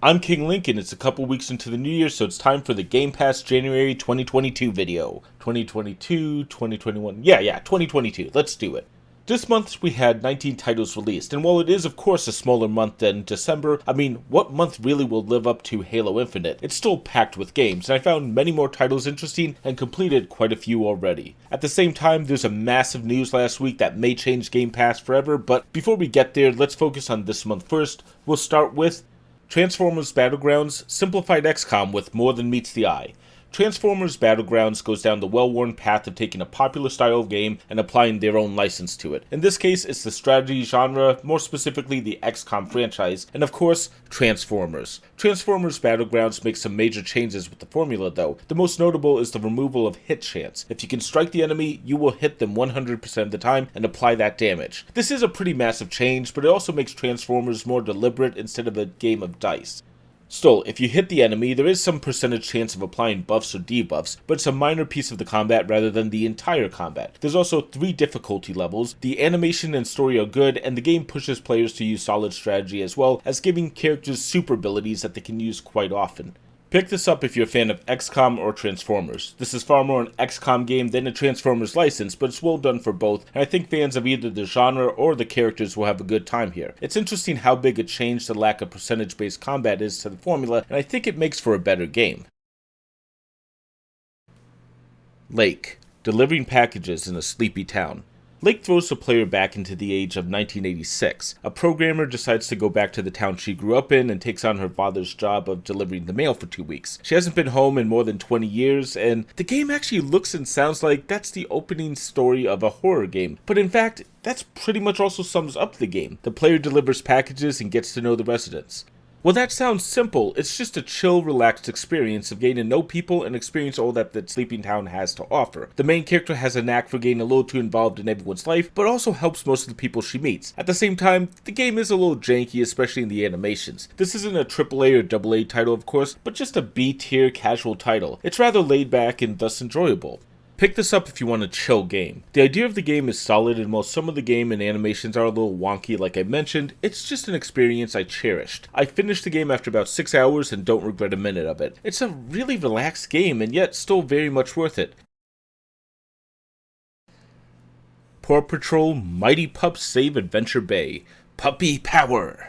I'm King Link, and it's a couple weeks into the new year, so it's time for the Game Pass January 2022 video. 2022, 2021, yeah, 2022, let's do it. This month we had 19 titles released, and while it is of course a smaller month than December, what month really will live up to Halo Infinite? It's still packed with games, and I found many more titles interesting and completed quite a few already. At the same time, there's a massive news last week that may change Game Pass forever, but before we get there, let's focus on this month first. We'll start with Transformers Battlegrounds, simplified XCOM with more than meets the eye. Transformers Battlegrounds goes down the well-worn path of taking a popular style of game and applying their own license to it. In this case, it's the strategy genre, more specifically the XCOM franchise, and of course, Transformers. Transformers Battlegrounds makes some major changes with the formula though. The most notable is the removal of hit chance. If you can strike the enemy, you will hit them 100% of the time and apply that damage. This is a pretty massive change, but it also makes Transformers more deliberate instead of a game of dice. Still, if you hit the enemy, there is some percentage chance of applying buffs or debuffs, but it's a minor piece of the combat rather than the entire combat. There's also 3 difficulty levels, the animation and story are good, and the game pushes players to use solid strategy as well as giving characters super abilities that they can use quite often. Pick this up if you're a fan of XCOM or Transformers. This is far more an XCOM game than a Transformers license, but it's well done for both, and I think fans of either the genre or the characters will have a good time here. It's interesting how big a change the lack of percentage-based combat is to the formula, and I think it makes for a better game. Lake, delivering packages in a sleepy town. Lake throws the player back into the age of 1986. A programmer decides to go back to the town she grew up in and takes on her father's job of delivering the mail for 2 weeks. She hasn't been home in more than 20 years, and the game actually looks and sounds like that's the opening story of a horror game. But in fact, that's pretty much also sums up the game. The player delivers packages and gets to know the residents. Well, that sounds simple. It's just a chill, relaxed experience of getting to know people and experience all that the sleeping town has to offer. The main character has a knack for getting a little too involved in everyone's life, but also helps most of the people she meets. At the same time, the game is a little janky, especially in the animations. This isn't a AAA or AA title, of course, but just a B-tier casual title. It's rather laid back and thus enjoyable. Pick this up if you want a chill game. The idea of the game is solid, and while some of the game and animations are a little wonky like I mentioned, it's just an experience I cherished. I finished the game after about 6 hours and don't regret a minute of it. It's a really relaxed game and yet still very much worth it. Paw Patrol Mighty Pups Save Adventure Bay. Puppy Power!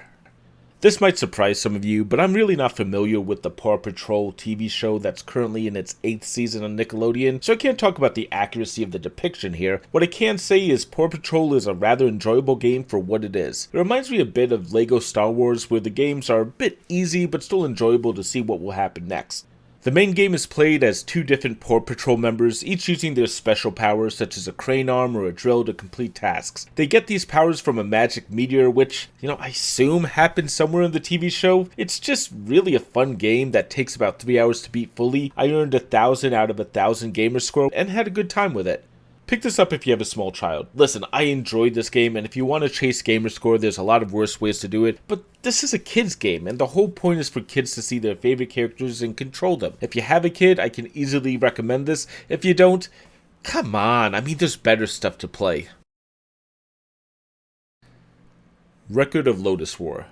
This might surprise some of you, but I'm really not familiar with the Paw Patrol TV show that's currently in its 8th season on Nickelodeon, so I can't talk about the accuracy of the depiction here. What I can say is Paw Patrol is a rather enjoyable game for what it is. It reminds me a bit of LEGO Star Wars, where the games are a bit easy but still enjoyable to see what will happen next. The main game is played as 2 different Paw Patrol members, each using their special powers such as a crane arm or a drill to complete tasks. They get these powers from a magic meteor which, I assume happened somewhere in the TV show. It's just really a fun game that takes about 3 hours to beat fully. I earned 1,000 out of 1,000 gamer score and had a good time with it. Pick this up if you have a small child. Listen, I enjoyed this game, and if you want to chase gamerscore, there's a lot of worse ways to do it, but this is a kid's game, and the whole point is for kids to see their favorite characters and control them. If you have a kid, I can easily recommend this. If you don't, come on, there's better stuff to play. Record of Lodoss War.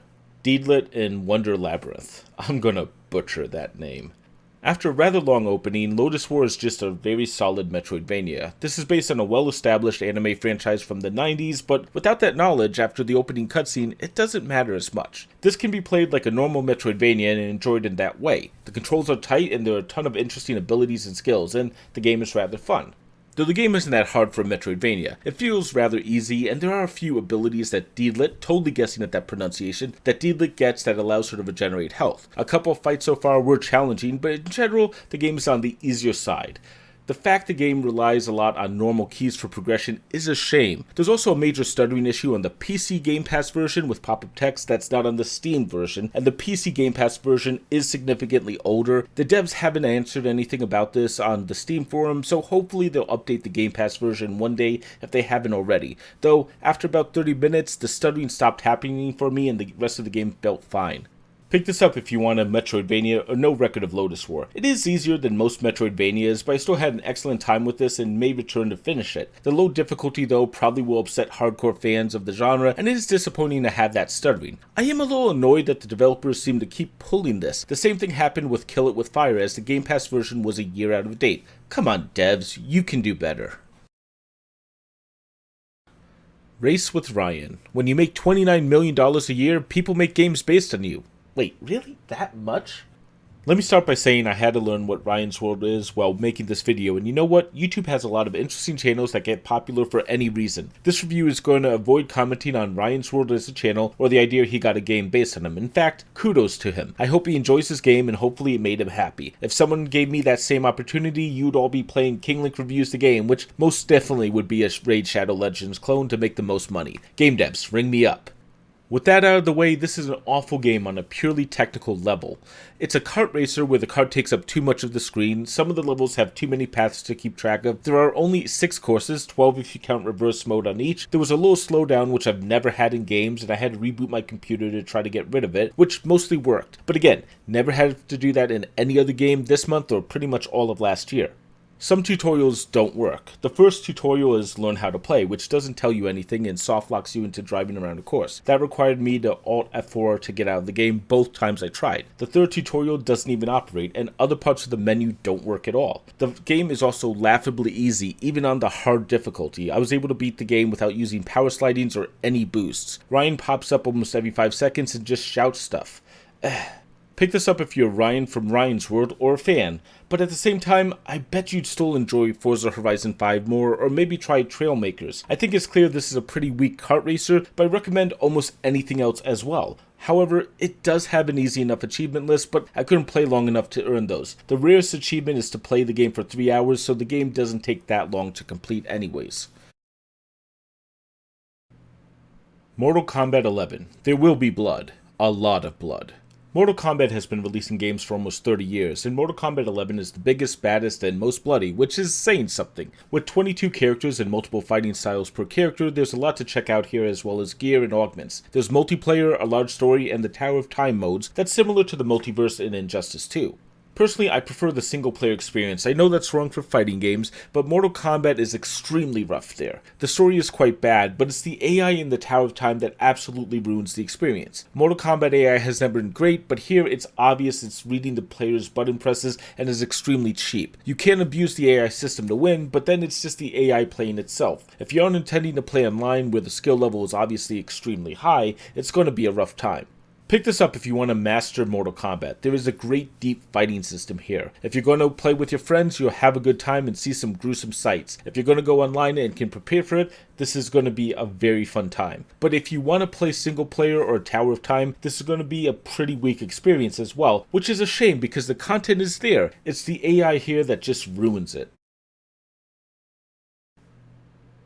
Deedlit and Wonder Labyrinth. I'm gonna butcher that name. After a rather long opening, Lodoss War is just a very solid Metroidvania. This is based on a well-established anime franchise from the 90s, but without that knowledge, after the opening cutscene, it doesn't matter as much. This can be played like a normal Metroidvania and enjoyed in that way. The controls are tight and there are a ton of interesting abilities and skills, and the game is rather fun. Though the game isn't that hard for a Metroidvania, it feels rather easy, and there are a few abilities that Deedlit, totally guessing at that pronunciation, that Deedlit gets that allows her to regenerate health. A couple of fights so far were challenging, but in general, the game is on the easier side. The fact the game relies a lot on normal keys for progression is a shame. There's also a major stuttering issue on the PC Game Pass version with pop-up text that's not on the Steam version, and the PC Game Pass version is significantly older. The devs haven't answered anything about this on the Steam forum, so hopefully they'll update the Game Pass version one day if they haven't already. Though, after about 30 minutes, the stuttering stopped happening for me and the rest of the game felt fine. Pick this up if you want a Metroidvania or no record of Lodoss War. It is easier than most Metroidvanias, but I still had an excellent time with this and may return to finish it. The low difficulty though probably will upset hardcore fans of the genre, and it is disappointing to have that stuttering. I am a little annoyed that the developers seem to keep pulling this. The same thing happened with Kill It With Fire, as the Game Pass version was a year out of date. Come on devs, you can do better. Race with Ryan. When you make $29 million a year, people make games based on you. Wait, really? That much? Let me start by saying I had to learn what Ryan's World is while making this video, and you know what? YouTube has a lot of interesting channels that get popular for any reason. This review is going to avoid commenting on Ryan's World as a channel or the idea he got a game based on him. In fact, kudos to him. I hope he enjoys his game and hopefully it made him happy. If someone gave me that same opportunity, you'd all be playing King Link Reviews the Game, which most definitely would be a Raid Shadow Legends clone to make the most money. Game devs, ring me up. With that out of the way, this is an awful game on a purely technical level. It's a kart racer where the kart takes up too much of the screen, some of the levels have too many paths to keep track of, there are only 6 courses, 12 if you count reverse mode on each, there was a little slowdown which I've never had in games, and I had to reboot my computer to try to get rid of it, which mostly worked. But again, never had to do that in any other game this month or pretty much all of last year. Some tutorials don't work. The first tutorial is learn how to play, which doesn't tell you anything and soft locks you into driving around a course. That required me to Alt F4 to get out of the game both times I tried. The third tutorial doesn't even operate, and other parts of the menu don't work at all. The game is also laughably easy, even on the hard difficulty. I was able to beat the game without using power slidings or any boosts. Ryan pops up almost every 5 seconds and just shouts stuff. Pick this up if you're Ryan from Ryan's World or a fan, but at the same time, I bet you'd still enjoy Forza Horizon 5 more or maybe try Trailmakers. I think it's clear this is a pretty weak kart racer, but I recommend almost anything else as well. However, it does have an easy enough achievement list, but I couldn't play long enough to earn those. The rarest achievement is to play the game for 3 hours, so the game doesn't take that long to complete anyways. Mortal Kombat 11. There will be blood. A lot of blood. Mortal Kombat has been releasing games for almost 30 years, and Mortal Kombat 11 is the biggest, baddest, and most bloody, which is saying something. With 22 characters and multiple fighting styles per character, there's a lot to check out here as well as gear and augments. There's multiplayer, a large story, and the Tower of Time modes that's similar to the multiverse in Injustice 2. Personally, I prefer the single-player experience. I know that's wrong for fighting games, but Mortal Kombat is extremely rough there. The story is quite bad, but it's the AI in the Tower of Time that absolutely ruins the experience. Mortal Kombat AI has never been great, but here it's obvious it's reading the player's button presses and is extremely cheap. You can't abuse the AI system to win, but then it's just the AI playing itself. If you aren't intending to play online where the skill level is obviously extremely high, it's going to be a rough time. Pick this up if you want to master Mortal Kombat. There is a great deep fighting system here. If you're going to play with your friends, you'll have a good time and see some gruesome sights. If you're going to go online and can prepare for it, this is going to be a very fun time. But if you want to play single player or Tower of Time, this is going to be a pretty weak experience as well, which is a shame because the content is there. It's the AI here that just ruins it.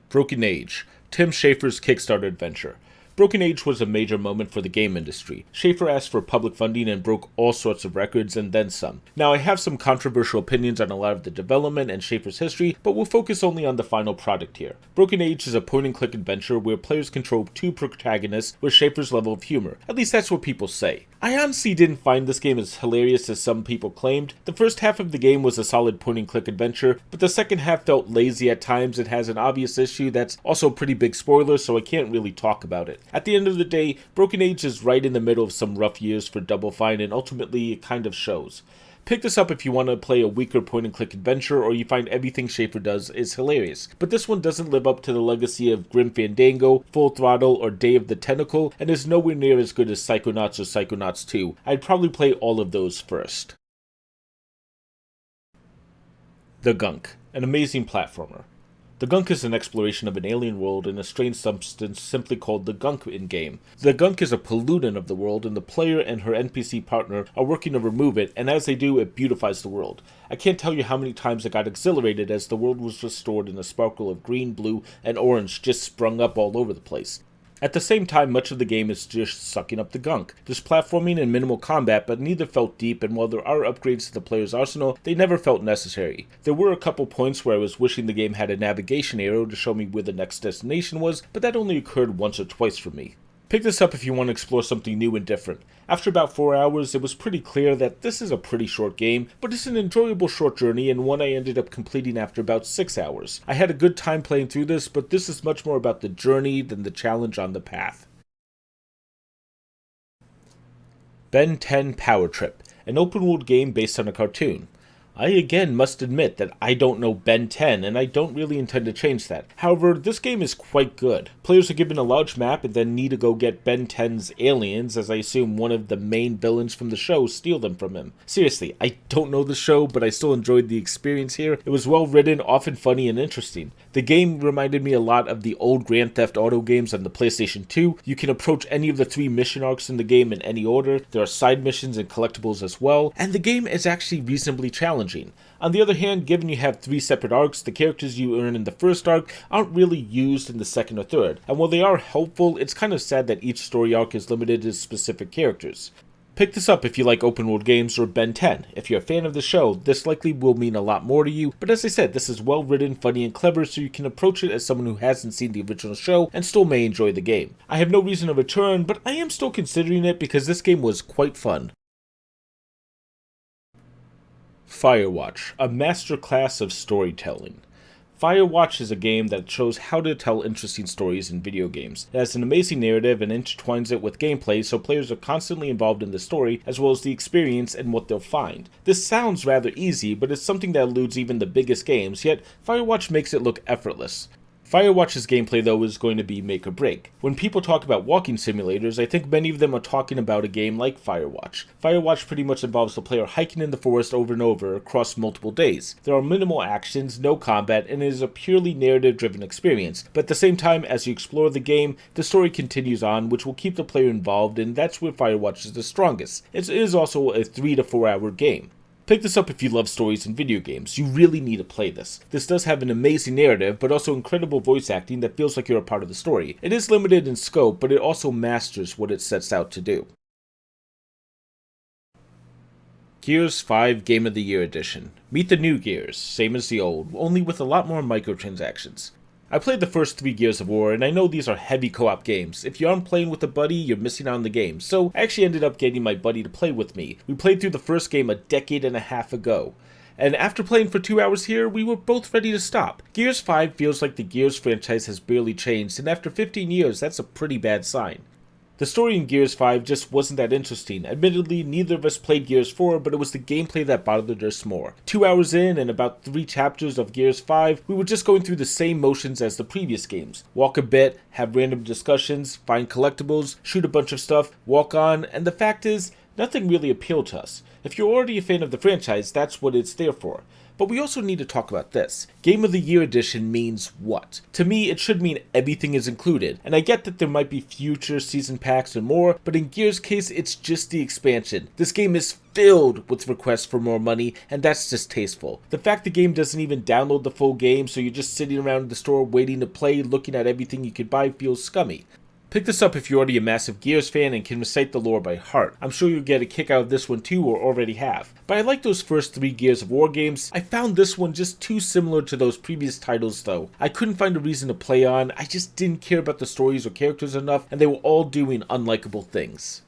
Broken Age, Tim Schafer's Kickstarter adventure. Broken Age was a major moment for the game industry. Schafer asked for public funding and broke all sorts of records and then some. Now I have some controversial opinions on a lot of the development and Schafer's history, but we'll focus only on the final product here. Broken Age is a point-and-click adventure where players control 2 protagonists with Schafer's level of humor. At least that's what people say. I honestly didn't find this game as hilarious as some people claimed. The first half of the game was a solid point-and-click adventure, but the second half felt lazy at times and has an obvious issue that's also a pretty big spoiler, so I can't really talk about it. At the end of the day, Broken Age is right in the middle of some rough years for Double Fine, and ultimately it kind of shows. Pick this up if you want to play a weaker point-and-click adventure or you find everything Schafer does is hilarious. But this one doesn't live up to the legacy of Grim Fandango, Full Throttle, or Day of the Tentacle, and is nowhere near as good as Psychonauts or Psychonauts 2. I'd probably play all of those first. The Gunk, an amazing platformer. The Gunk is an exploration of an alien world and a strange substance simply called the Gunk in-game. The Gunk is a pollutant of the world, and the player and her NPC partner are working to remove it, and as they do, it beautifies the world. I can't tell you how many times I got exhilarated as the world was restored and a sparkle of green, blue, and orange just sprung up all over the place. At the same time, much of the game is just sucking up the gunk. There's platforming and minimal combat, but neither felt deep, and while there are upgrades to the player's arsenal, they never felt necessary. There were a couple points where I was wishing the game had a navigation arrow to show me where the next destination was, but that only occurred once or twice for me. Pick this up if you want to explore something new and different. After about 4 hours, it was pretty clear that this is a pretty short game, but it's an enjoyable short journey and one I ended up completing after about 6 hours. I had a good time playing through this, but this is much more about the journey than the challenge on the path. Ben 10 Power Trip, an open-world game based on a cartoon. I again must admit that I don't know Ben 10, and I don't really intend to change that. However, this game is quite good. Players are given a large map and then need to go get Ben 10's aliens, as I assume one of the main villains from the show steal them from him. Seriously, I don't know the show, but I still enjoyed the experience here. It was well written, often funny and interesting. The game reminded me a lot of the old Grand Theft Auto games on the PlayStation 2. You can approach any of the 3 mission arcs in the game in any order. There are side missions and collectibles as well, and the game is actually reasonably challenging. On the other hand, given you have 3 separate arcs, the characters you earn in the first arc aren't really used in the second or third, and while they are helpful, it's kind of sad that each story arc is limited to specific characters. Pick this up if you like open world games or Ben 10. If you're a fan of the show, this likely will mean a lot more to you, but as I said, this is well written, funny, and clever, so you can approach it as someone who hasn't seen the original show and still may enjoy the game. I have no reason to return, but I am still considering it because this game was quite fun. Firewatch, a masterclass of storytelling. Firewatch is a game that shows how to tell interesting stories in video games. It has an amazing narrative and intertwines it with gameplay, so players are constantly involved in the story, as well as the experience and what they'll find. This sounds rather easy, but it's something that eludes even the biggest games, yet Firewatch makes it look effortless. Firewatch's gameplay, though, is going to be make or break. When people talk about walking simulators, I think many of them are talking about a game like Firewatch. Firewatch pretty much involves the player hiking in the forest over and over across multiple days. There are minimal actions, no combat, and it is a purely narrative-driven experience. But at the same time, as you explore the game, the story continues on, which will keep the player involved, and that's where Firewatch is the strongest. It is also a 3 to 4 hour game. Pick this up if you love stories in video games. You really need to play this. This does have an amazing narrative, but also incredible voice acting that feels like you're a part of the story. It is limited in scope, but it also masters what it sets out to do. Gears 5 Game of the Year Edition. Meet the new Gears, same as the old, only with a lot more microtransactions. I played the first 3 Gears of War, and I know these are heavy co-op games. If you aren't playing with a buddy, you're missing out on the game, so I actually ended up getting my buddy to play with me. We played through the first game a decade and a half ago, and after playing for 2 hours here, we were both ready to stop. Gears 5 feels like the Gears franchise has barely changed, and after 15 years, that's a pretty bad sign. The story in Gears 5 just wasn't that interesting. Admittedly, neither of us played Gears 4, but it was the gameplay that bothered us more. 2 hours in and about 3 chapters of Gears 5, we were just going through the same motions as the previous games. Walk a bit, have random discussions, find collectibles, shoot a bunch of stuff, walk on, and the fact is, nothing really appealed to us. If you're already a fan of the franchise, that's what it's there for. But we also need to talk about this. Game of the Year Edition means what? To me, it should mean everything is included, and I get that there might be future season packs and more, but in Gears' case, it's just the expansion. This game is filled with requests for more money, and that's distasteful. The fact the game doesn't even download the full game, so you're just sitting around the store waiting to play, looking at everything you could buy, feels scummy. Pick this up if you're already a massive Gears fan and can recite the lore by heart. I'm sure you'll get a kick out of this one too, or already have. But I like those first 3 Gears of War games. I found this one just too similar to those previous titles though. I couldn't find a reason to play on, I just didn't care about the stories or characters enough, and they were all doing unlikable things.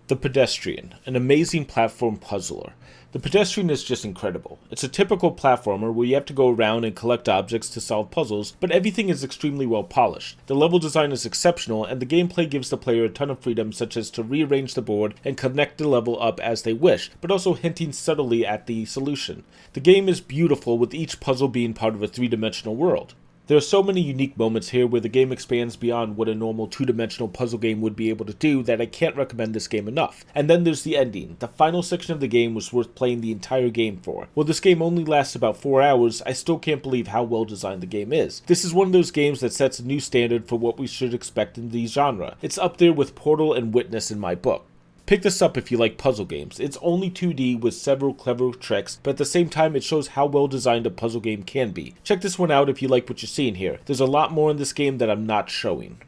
The Pedestrian, an amazing platform puzzler. The Pedestrian is just incredible. It's a typical platformer where you have to go around and collect objects to solve puzzles, but everything is extremely well polished. The level design is exceptional, and the gameplay gives the player a ton of freedom, such as to rearrange the board and connect the level up as they wish, but also hinting subtly at the solution. The game is beautiful, with each puzzle being part of a 3-dimensional world. There are so many unique moments here where the game expands beyond what a normal 2-dimensional puzzle game would be able to do that I can't recommend this game enough. And then there's the ending. The final section of the game was worth playing the entire game for. While this game only lasts about 4 hours, I still can't believe how well designed the game is. This is one of those games that sets a new standard for what we should expect in the genre. It's up there with Portal and Witness in my book. Pick this up if you like puzzle games. It's only 2D with several clever tricks, but at the same time it shows how well designed a puzzle game can be. Check this one out if you like what you're seeing here. There's a lot more in this game that I'm not showing.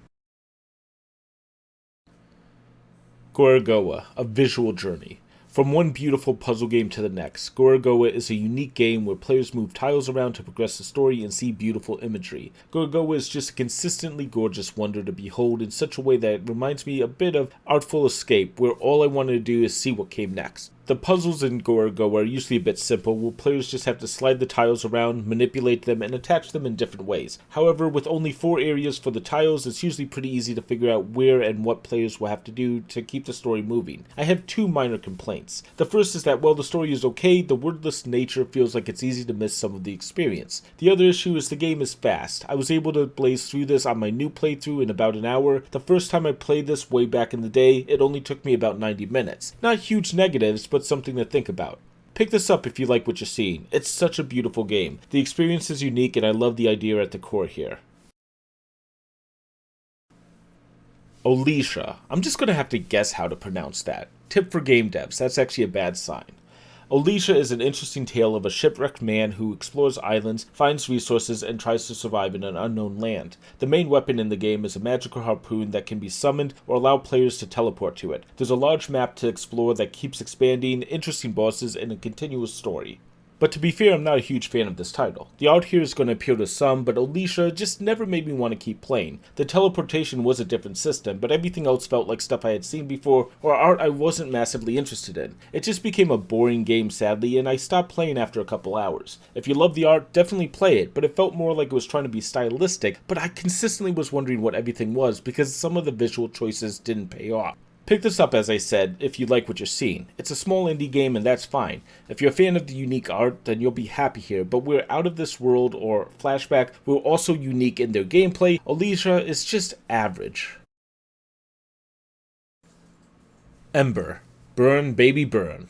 Gorogoa, a visual journey. From one beautiful puzzle game to the next, Gorogoa is a unique game where players move tiles around to progress the story and see beautiful imagery. Gorogoa is just a consistently gorgeous wonder to behold in such a way that it reminds me a bit of Artful Escape, where all I wanted to do is see what came next. The puzzles in Gorogoa are usually a bit simple, where players just have to slide the tiles around, manipulate them, and attach them in different ways. However, with only 4 areas for the tiles, it's usually pretty easy to figure out where and what players will have to do to keep the story moving. I have 2 minor complaints. The first is that while the story is okay, the wordless nature feels like it's easy to miss some of the experience. The other issue is the game is fast. I was able to blaze through this on my new playthrough in about an hour. The first time I played this way back in the day, it only took me about 90 minutes. Not huge negatives, but something to think about. Pick this up if you like what you're seeing. It's such a beautiful game. The experience is unique and I love the idea at the core here. Olija. I'm just going to have to guess how to pronounce that. Tip for game devs, that's actually a bad sign. Olija is an interesting tale of a shipwrecked man who explores islands, finds resources, and tries to survive in an unknown land. The main weapon in the game is a magical harpoon that can be summoned or allow players to teleport to it. There's a large map to explore that keeps expanding, interesting bosses, and a continuous story. But to be fair, I'm not a huge fan of this title. The art here is going to appeal to some, but Olija just never made me want to keep playing. The teleportation was a different system, but everything else felt like stuff I had seen before, or art I wasn't massively interested in. It just became a boring game, sadly, and I stopped playing after a couple hours. If you love the art, definitely play it, but it felt more like it was trying to be stylistic, but I consistently was wondering what everything was because some of the visual choices didn't pay off. Pick this up, as I said, if you like what you're seeing. It's a small indie game and that's fine. If you're a fan of the unique art, then you'll be happy here, but we're Out of This World or Flashback were also unique in their gameplay. Olija is just average. Embr. Burn, baby, burn.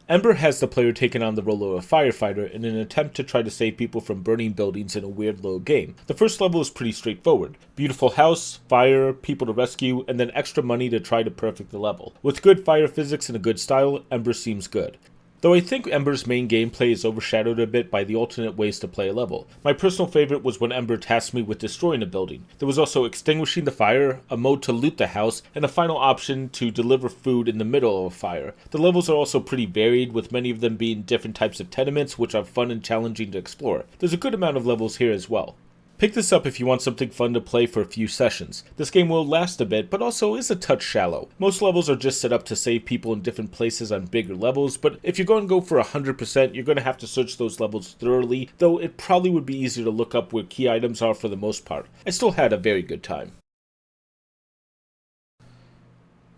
Embr has the player taking on the role of a firefighter in an attempt to try to save people from burning buildings in a weird little game. The first level is pretty straightforward. Beautiful house, fire, people to rescue, and then extra money to try to perfect the level. With good fire physics and a good style, Embr seems good. Though I think Embr's main gameplay is overshadowed a bit by the alternate ways to play a level. My personal favorite was when Embr tasked me with destroying a building. There was also extinguishing the fire, a mode to loot the house, and a final option to deliver food in the middle of a fire. The levels are also pretty varied, with many of them being different types of tenements, which are fun and challenging to explore. There's a good amount of levels here as well. Pick this up if you want something fun to play for a few sessions. This game will last a bit, but also is a touch shallow. Most levels are just set up to save people in different places on bigger levels, but if you're going to go for 100%, you're going to have to search those levels thoroughly, though it probably would be easier to look up where key items are for the most part. I still had a very good time.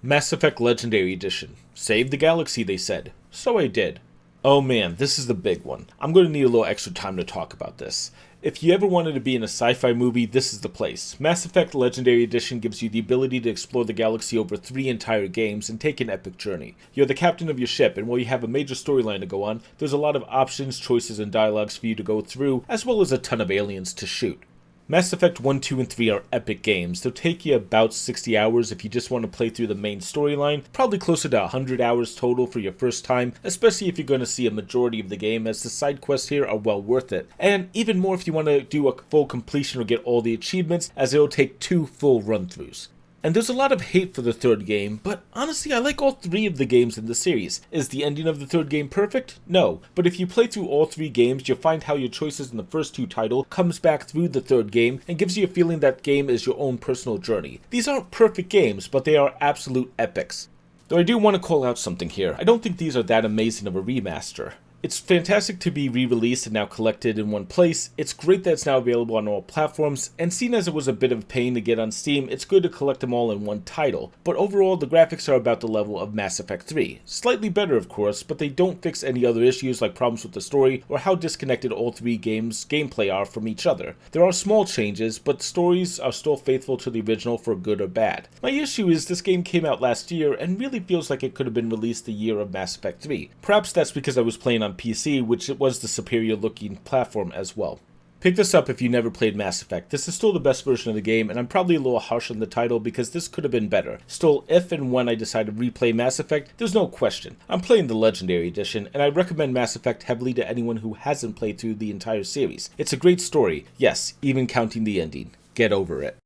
Mass Effect Legendary Edition. Save the galaxy, they said. So I did. Oh man, this is the big one. I'm going to need a little extra time to talk about this. If you ever wanted to be in a sci-fi movie, this is the place. Mass Effect Legendary Edition gives you the ability to explore the galaxy over 3 entire games and take an epic journey. You're the captain of your ship, and while you have a major storyline to go on, there's a lot of options, choices, and dialogues for you to go through, as well as a ton of aliens to shoot. Mass Effect 1, 2, and 3 are epic games. They'll take you about 60 hours if you just want to play through the main storyline, probably closer to 100 hours total for your first time, especially if you're going to see a majority of the game, as the side quests here are well worth it. And even more if you want to do a full completion or get all the achievements, as it'll take 2 full run-throughs. And there's a lot of hate for the third game, but honestly I like all 3 of the games in the series. Is the ending of the third game perfect? No, but if you play through all 3 games, you'll find how your choices in the first 2 titles comes back through the third game and gives you a feeling that game is your own personal journey. These aren't perfect games, but they are absolute epics. Though I do want to call out something here, I don't think these are that amazing of a remaster. It's fantastic to be re-released and now collected in one place. It's great that it's now available on all platforms, and seen as it was a bit of a pain to get on Steam, it's good to collect them all in one title. But overall, the graphics are about the level of Mass Effect 3. Slightly better, of course, but they don't fix any other issues like problems with the story or how disconnected all 3 games' gameplay are from each other. There are small changes, but stories are still faithful to the original for good or bad. My issue is this game came out last year and really feels like it could have been released the year of Mass Effect 3. Perhaps that's because I was playing on PC, which was the superior looking platform as well. Pick this up if you never played Mass Effect. This is still the best version of the game, and I'm probably a little harsh on the title because this could have been better. Still, if and when I decide to replay Mass Effect, there's no question. I'm playing the Legendary Edition, and I recommend Mass Effect heavily to anyone who hasn't played through the entire series. It's a great story, yes, even counting the ending. Get over it.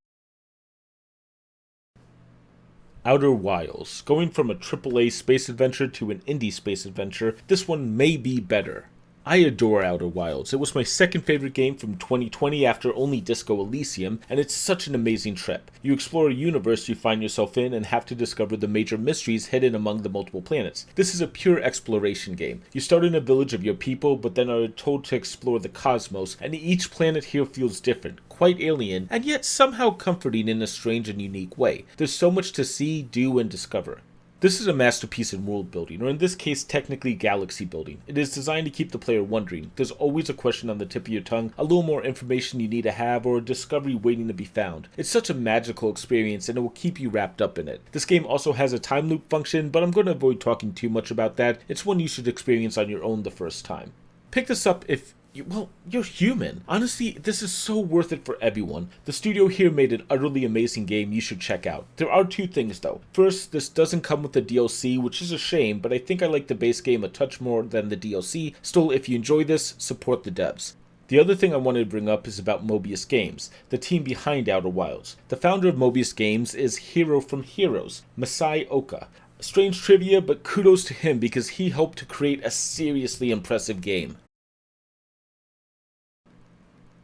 Outer Wilds. Going from a AAA space adventure to an indie space adventure, this one may be better. I adore Outer Wilds. It was my second favorite game from 2020 after only Disco Elysium, and it's such an amazing trip. You explore a universe you find yourself in and have to discover the major mysteries hidden among the multiple planets. This is a pure exploration game. You start in a village of your people, but then are told to explore the cosmos, and each planet here feels different, quite alien, and yet somehow comforting in a strange and unique way. There's so much to see, do, and discover. This is a masterpiece in world building, or in this case technically galaxy building. It is designed to keep the player wondering. There's always a question on the tip of your tongue, a little more information you need to have, or a discovery waiting to be found. It's such a magical experience and it will keep you wrapped up in it. This game also has a time loop function, but I'm going to avoid talking too much about that. It's one you should experience on your own the first time. Pick this up if you're human. Honestly, this is so worth it for everyone. The studio here made an utterly amazing game you should check out. There are two things though. First, this doesn't come with the DLC, which is a shame, but I think I like the base game a touch more than the DLC. Still, if you enjoy this, support the devs. The other thing I wanted to bring up is about Mobius Games, the team behind Outer Wilds. The founder of Mobius Games is Hero from Heroes, Masai Oka. Strange trivia, but kudos to him because he helped to create a seriously impressive game.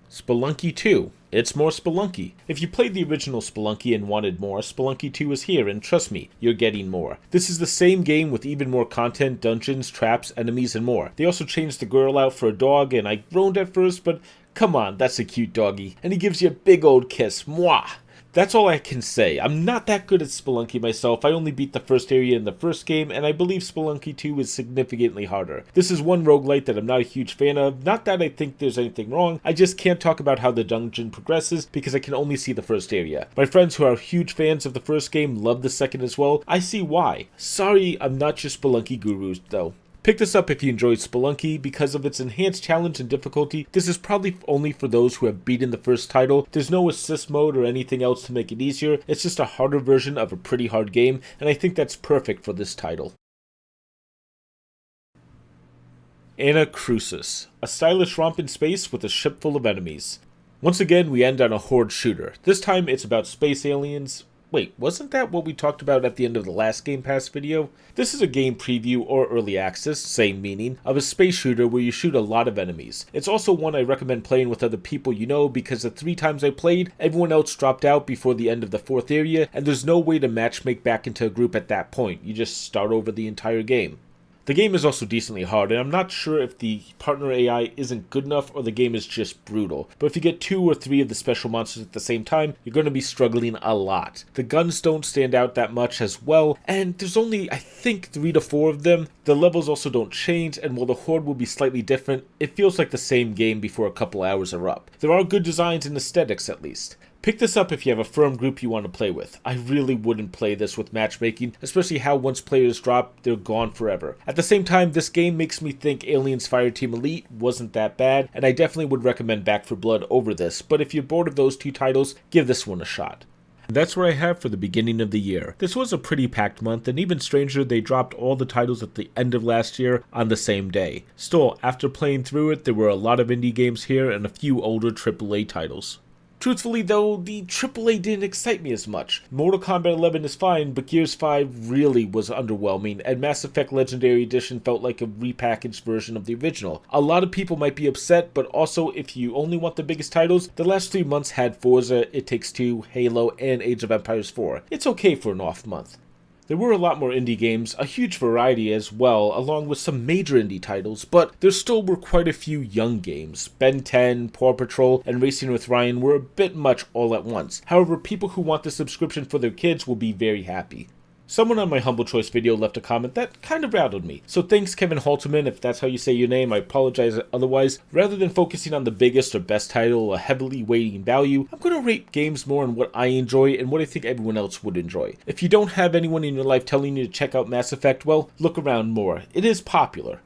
Spelunky 2. It's more Spelunky. If you played the original Spelunky and wanted more, Spelunky 2 is here, and trust me, you're getting more. This is the same game with even more content, dungeons, traps, enemies, and more. They also changed the girl out for a dog, and I groaned at first, but come on, that's a cute doggy. And he gives you a big old kiss. Mwah! That's all I can say. I'm not that good at Spelunky myself. I only beat the first area in the first game, and I believe Spelunky 2 is significantly harder. This is one roguelite that I'm not a huge fan of. Not that I think there's anything wrong, I just can't talk about how the dungeon progresses because I can only see the first area. My friends who are huge fans of the first game love the second as well. I see why. Sorry, I'm not your Spelunky guru though. Pick this up if you enjoyed Spelunky. Because of its enhanced challenge and difficulty, this is probably only for those who have beaten the first title. There's no assist mode or anything else to make it easier. It's just a harder version of a pretty hard game, and I think that's perfect for this title. Anacrusis, a stylish romp in space with a ship full of enemies. Once again, we end on a horde shooter. This time it's about space aliens. Wait, wasn't that what we talked about at the end of the last Game Pass video? This is a game preview or early access, same meaning, of a space shooter where you shoot a lot of enemies. It's also one I recommend playing with other people you know because the 3 times I played, everyone else dropped out before the end of the 4th area, and there's no way to matchmake back into a group at that point. You just start over the entire game. The game is also decently hard, and I'm not sure if the partner AI isn't good enough or the game is just brutal. But if you get 2 or 3 of the special monsters at the same time, you're going to be struggling a lot. The guns don't stand out that much as well, and there's only, I think, 3 to 4 of them. The levels also don't change, and while the horde will be slightly different, it feels like the same game before a couple hours are up. There are good designs and aesthetics at least. Pick this up if you have a firm group you want to play with. I really wouldn't play this with matchmaking, especially how once players drop, they're gone forever. At the same time, this game makes me think Aliens Fireteam Elite wasn't that bad, and I definitely would recommend Back 4 Blood over this, but if you're bored of those 2 titles, give this one a shot. That's what I have for the beginning of the year. This was a pretty packed month, and even stranger, they dropped all the titles at the end of last year on the same day. Still, after playing through it, there were a lot of indie games here and a few older AAA titles. Truthfully though, the AAA didn't excite me as much. Mortal Kombat 11 is fine, but Gears 5 really was underwhelming, and Mass Effect Legendary Edition felt like a repackaged version of the original. A lot of people might be upset, but also if you only want the biggest titles, the last 3 months had Forza, It Takes Two, Halo, and Age of Empires 4. It's okay for an off month. There were a lot more indie games, a huge variety as well, along with some major indie titles, but there still were quite a few young games. Ben 10, Paw Patrol, and Racing with Ryan were a bit much all at once. However, people who want the subscription for their kids will be very happy. Someone on my Humble Choice video left a comment that kind of rattled me. So thanks Kevin Halterman, if that's how you say your name, I apologize otherwise. Rather than focusing on the biggest or best title or heavily weighting value, I'm going to rate games more on what I enjoy and what I think everyone else would enjoy. If you don't have anyone in your life telling you to check out Mass Effect, well, look around more. It is popular.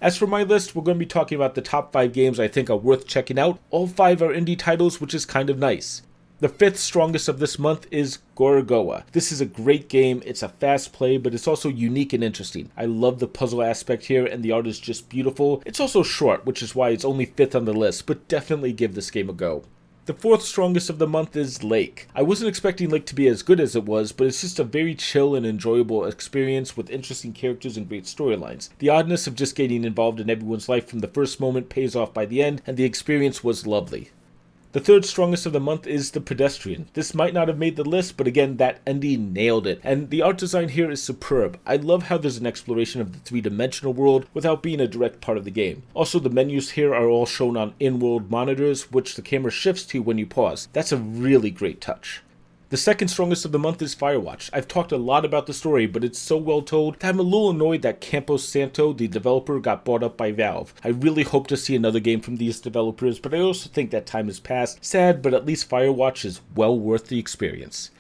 As for my list, we're going to be talking about the top 5 games I think are worth checking out. All 5 are indie titles, which is kind of nice. The 5th strongest of this month is Gorogoa. This is a great game, it's a fast play, but it's also unique and interesting. I love the puzzle aspect here, and the art is just beautiful. It's also short, which is why it's only 5th on the list, but definitely give this game a go. The fourth strongest of the month is Lake. I wasn't expecting Lake to be as good as it was, but it's just a very chill and enjoyable experience with interesting characters and great storylines. The oddness of just getting involved in everyone's life from the first moment pays off by the end, and the experience was lovely. The third strongest of the month is the Pedestrian. This might not have made the list, but again, that ending nailed it. And the art design here is superb. I love how there's an exploration of the three-dimensional world without being a direct part of the game. Also, the menus here are all shown on in-world monitors, which the camera shifts to when you pause. That's a really great touch. The second strongest of the month is Firewatch. I've talked a lot about the story, but it's so well told that I'm a little annoyed that Campos Santo, the developer, got bought up by Valve. I really hope to see another game from these developers, but I also think that time has passed. Sad, but at least Firewatch is well worth the experience.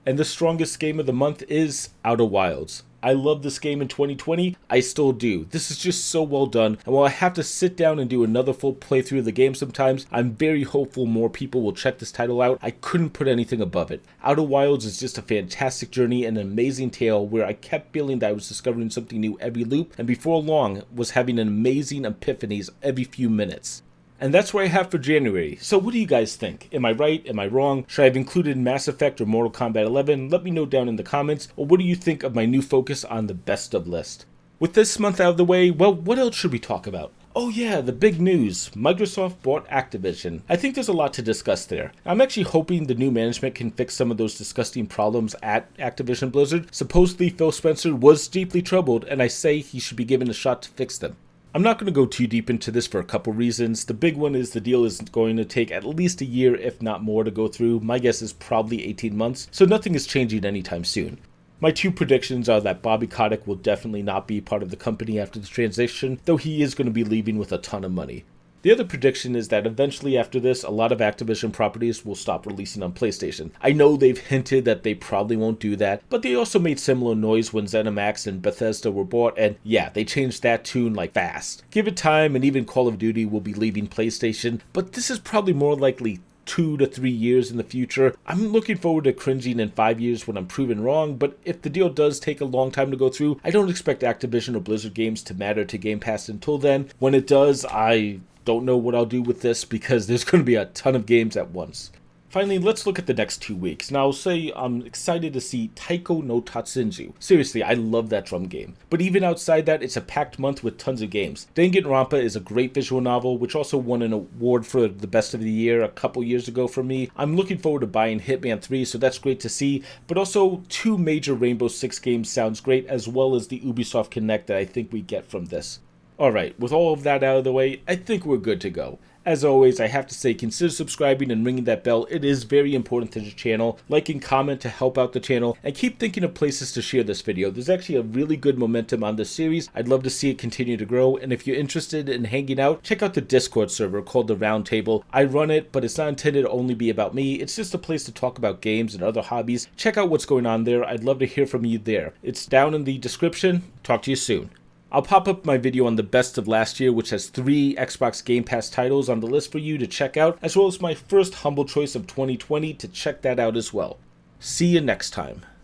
And the strongest game of the month is Outer Wilds. I love this game in 2020, I still do. This is just so well done, and while I have to sit down and do another full playthrough of the game sometimes, I'm very hopeful more people will check this title out. I couldn't put anything above it. Outer Wilds is just a fantastic journey and an amazing tale where I kept feeling that I was discovering something new every loop, and before long was having an amazing epiphanies every few minutes. And that's what I have for January. So what do you guys think? Am I right? Am I wrong? Should I have included Mass Effect or Mortal Kombat 11? Let me know down in the comments. Or what do you think of my new focus on the best of list? With this month out of the way, well, what else should we talk about? Oh yeah, the big news. Microsoft bought Activision. I think there's a lot to discuss there. I'm actually hoping the new management can fix some of those disgusting problems at Activision Blizzard. Supposedly Phil Spencer was deeply troubled, and I say he should be given a shot to fix them. I'm not going to go too deep into this for a couple reasons. The big one is the deal is going to take at least a year, if not more, to go through. My guess is probably 18 months, so nothing is changing anytime soon. My two predictions are that Bobby Kotick will definitely not be part of the company after the transition, though he is going to be leaving with a ton of money. The other prediction is that eventually after this, a lot of Activision properties will stop releasing on PlayStation. I know they've hinted that they probably won't do that, but they also made similar noise when ZeniMax and Bethesda were bought, and yeah, they changed that tune like fast. Give it time and even Call of Duty will be leaving PlayStation, but this is probably more likely 2 to 3 years in the future. I'm looking forward to cringing in 5 years when I'm proven wrong, but if the deal does take a long time to go through, I don't expect Activision or Blizzard games to matter to Game Pass until then. When it does, I don't know what I'll do with this because there's going to be a ton of games at once. Finally, let's look at the next 2 weeks. Now, I'll say I'm excited to see Taiko no Tatsunju. Seriously, I love that drum game. But even outside that, it's a packed month with tons of games. Danganronpa is a great visual novel, which also won an award for the best of the year a couple years ago for me. I'm looking forward to buying Hitman 3, so that's great to see. But also, 2 major Rainbow Six games sounds great, as well as the Ubisoft Connect that I think we get from this. Alright, with all of that out of the way, I think we're good to go. As always, I have to say, consider subscribing and ringing that bell. It is very important to the channel. Like and comment to help out the channel, and keep thinking of places to share this video. There's actually a really good momentum on this series. I'd love to see it continue to grow, and if you're interested in hanging out, check out the Discord server called The Round Table. I run it, but it's not intended to only be about me. It's just a place to talk about games and other hobbies. Check out what's going on there. I'd love to hear from you there. It's down in the description. Talk to you soon. I'll pop up my video on the best of last year, which has 3 Xbox Game Pass titles on the list for you to check out, as well as my first humble choice of 2020 to check that out as well. See you next time.